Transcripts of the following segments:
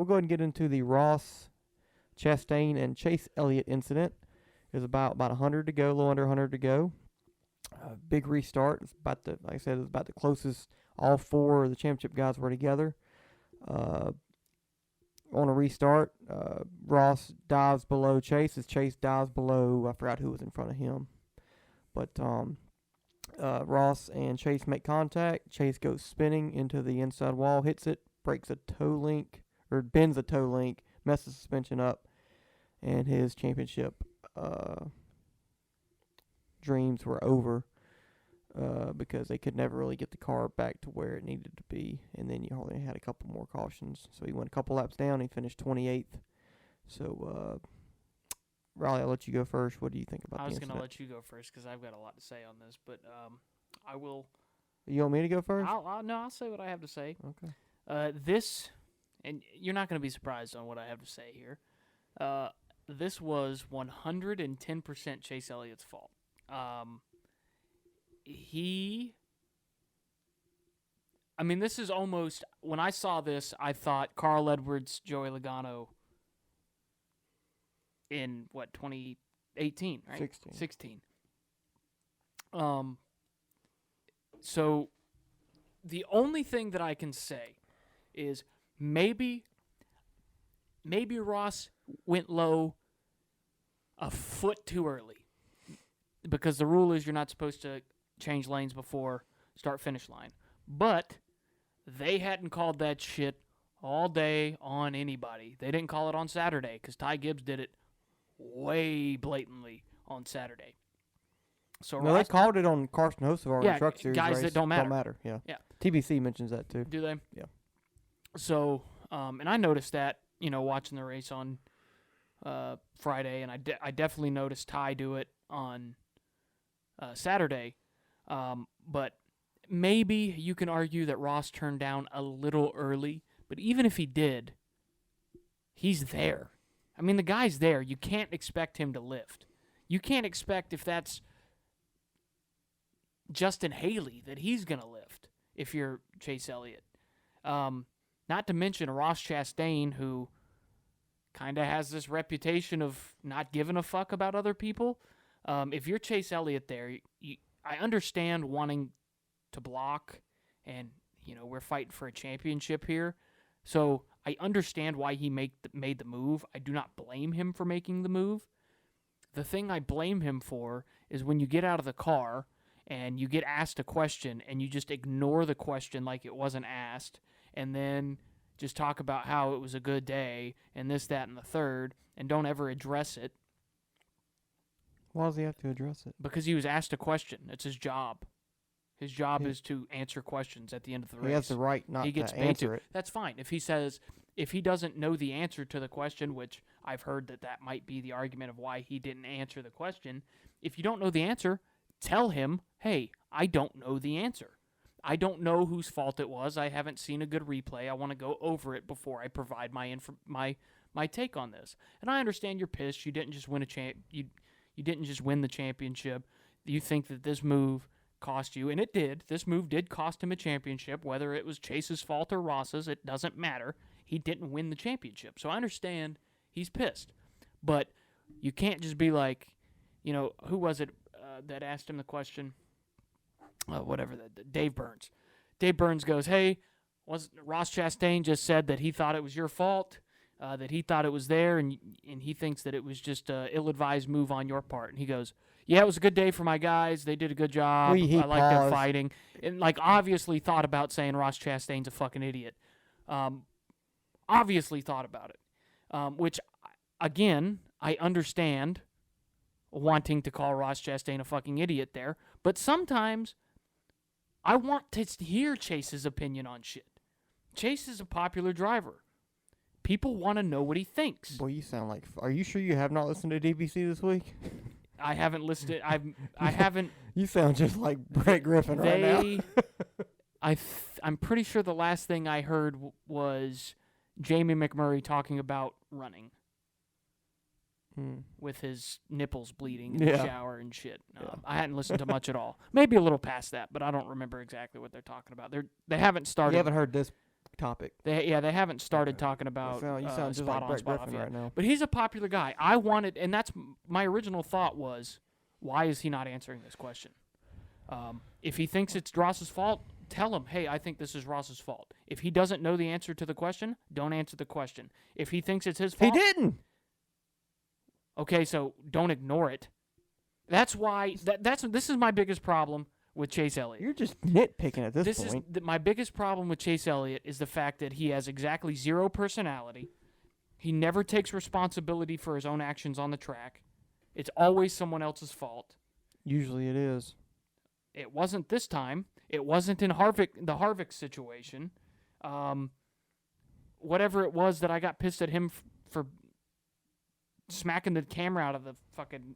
go ahead and get into the Ross, Chastain, and Chase Elliott incident. It was about 100 to go, a little under 100 to go. Big restart. It's about like I said, it was about the closest all four of the championship guys were together. On a restart, Ross dives below Chase as Chase dives below, I forgot who was in front of him. But Ross and Chase make contact. Chase goes spinning into the inside wall, hits it, breaks a toe link, or bends a toe link, messes the suspension up, and his championship dreams were over because they could never really get the car back to where it needed to be. And then you only had a couple more cautions. So he went a couple laps down. He finished 28th. So, Riley, I'll let you go first. What do you think about the incident? I was going to let you go first because I've got a lot to say on this, but I will. You want me to go first? I'll say what I have to say. Okay. This, and you're not going to be surprised on what I have to say here. This was 110% Chase Elliott's fault. This is almost, when I saw this, I thought Carl Edwards, Joey Logano in, 2018, right? 16. So the only thing that I can say is maybe Ross went low a foot too early because the rule is you're not supposed to change lanes before start-finish line. But they hadn't called that shit all day on anybody. They didn't call it on Saturday because Ty Gibbs did it way blatantly on Saturday. So no, Ross, they called it on Carson Hocevar in the Truck Series guys race. that don't matter. Don't matter, yeah. Yeah. TBC mentions that too. Do they? Yeah. So, and I noticed that, watching the race on Friday, and I definitely noticed Ty do it on Saturday. But maybe you can argue that Ross turned down a little early, but even if he did, he's there. The guy's there. You can't expect him to lift. You can't expect, if that's Justin Haley, that he's going to lift if you're Chase Elliott. Not to mention Ross Chastain, who kind of has this reputation of not giving a fuck about other people. If you're Chase Elliott there, I understand wanting to block, and, we're fighting for a championship here. So I understand why he made the move. I do not blame him for making the move. The thing I blame him for is when you get out of the car and you get asked a question and you just ignore the question like it wasn't asked, and then just talk about how it was a good day and this, that, and the third, and don't ever address it. Why does he have to address it? Because he was asked a question. It's his job. His job is to answer questions at the end of the race. He has the right not to answer it. That's fine. If he doesn't know the answer to the question, which I've heard that might be the argument of why he didn't answer the question. If you don't know the answer, tell him, hey, I don't know the answer. I don't know whose fault it was. I haven't seen a good replay. I want to go over it before I provide my take on this. And I understand you're pissed. You didn't just win you didn't just win the championship. You think that this move cost you, and it did. This move did cost him a championship, whether it was Chase's fault or Ross's. It doesn't matter. He didn't win the championship. So I understand he's pissed. But you can't just be like, who was it that asked him the question? Dave Burns. Dave Burns goes, hey, Ross Chastain just said that he thought it was your fault, that he thought it was there, and he thinks that it was just an ill-advised move on your part. And he goes, yeah, it was a good day for my guys. They did a good job. I like their fighting. And, obviously thought about saying Ross Chastain's a fucking idiot. Obviously thought about it. Which, again, I understand wanting to call Ross Chastain a fucking idiot there. But sometimes I want to hear Chase's opinion on shit. Chase is a popular driver. People want to know what he thinks. Boy, you sound like... Are you sure you have not listened to DBC this week? I haven't listened. I haven't. You sound just like Brett Griffin right now. I'm pretty sure the last thing I heard was Jamie McMurray talking about running with his nipples bleeding in the shower and shit. I hadn't listened to much at all. Maybe a little past that, but I don't remember exactly what they're talking about. They haven't started. You haven't heard this topic. They haven't started Okay. talking about You sound just spot like on, Brett spot off Griffin yet. right now. But he's a popular guy. I wanted, and that's my original thought was, why is he not answering this question? If he thinks it's Ross's fault, tell him, hey, I think this is Ross's fault. If he doesn't know the answer to the question, don't answer the question. If he thinks it's his fault, He didn't. okay, so don't ignore it. That's why this is my biggest problem with Chase Elliott. You're just nitpicking at this point. My biggest problem with Chase Elliott is the fact that he has exactly zero personality. He never takes responsibility for his own actions on the track. It's always someone else's fault. Usually it is. It wasn't this time. It wasn't in the Harvick situation. Whatever it was that I got pissed at him for smacking the camera out of the fucking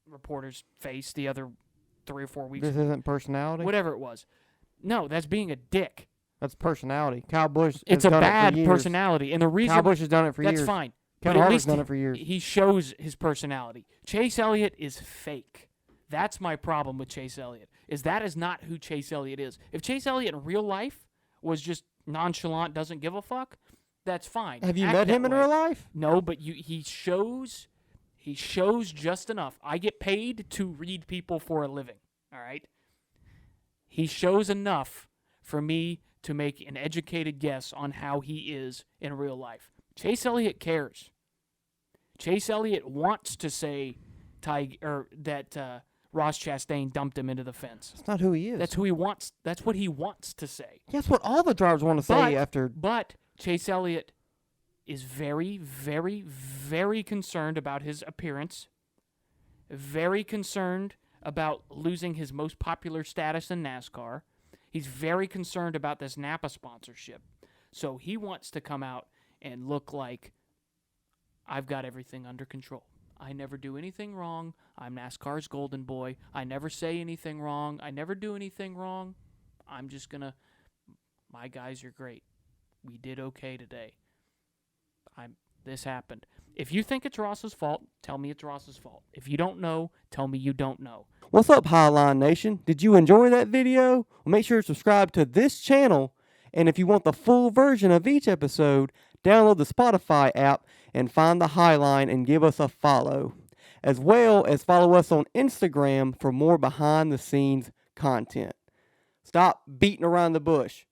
reporter's face the other 3 or 4 weeks This ago. isn't personality? Whatever it was. No, that's being a dick. That's personality. Kyle Busch It's has a done bad it for years. personality. And the reason Kyle Busch has done it for that's years. fine. Kevin But at Harvick's least done it for years. he shows his personality. Chase Elliott is fake. That's my problem with Chase Elliott. That is not who Chase Elliott is. If Chase Elliott in real life was just nonchalant, doesn't give a fuck, that's fine. Have you Act met that him in way. real life? No, but he shows just enough. I get paid to read people for a living, all right? He shows enough for me to make an educated guess on how he is in real life. Chase Elliott cares. Chase Elliott wants to say that Ross Chastain dumped him into the fence. That's not who he is. That's who he wants. That's what he wants to say. That's what all the drivers want to say after. But Chase Elliott is very, very, very concerned about his appearance. Very concerned about losing his most popular status in NASCAR. He's very concerned about this Napa sponsorship. So he wants to come out and look like, I've got everything under control. I never do anything wrong. I'm NASCAR's golden boy. I never say anything wrong. I never do anything wrong. I'm just going to, my guys are great. We did okay today. This happened. If you think it's Ross's fault, tell me it's Ross's fault. If you don't know, tell me you don't know. What's up, Highline Nation? Did you enjoy that video? Well, make sure to subscribe to this channel. And if you want the full version of each episode, download the Spotify app and find the Highline and give us a follow. As well as follow us on Instagram for more behind-the-scenes content. Stop beating around the bush.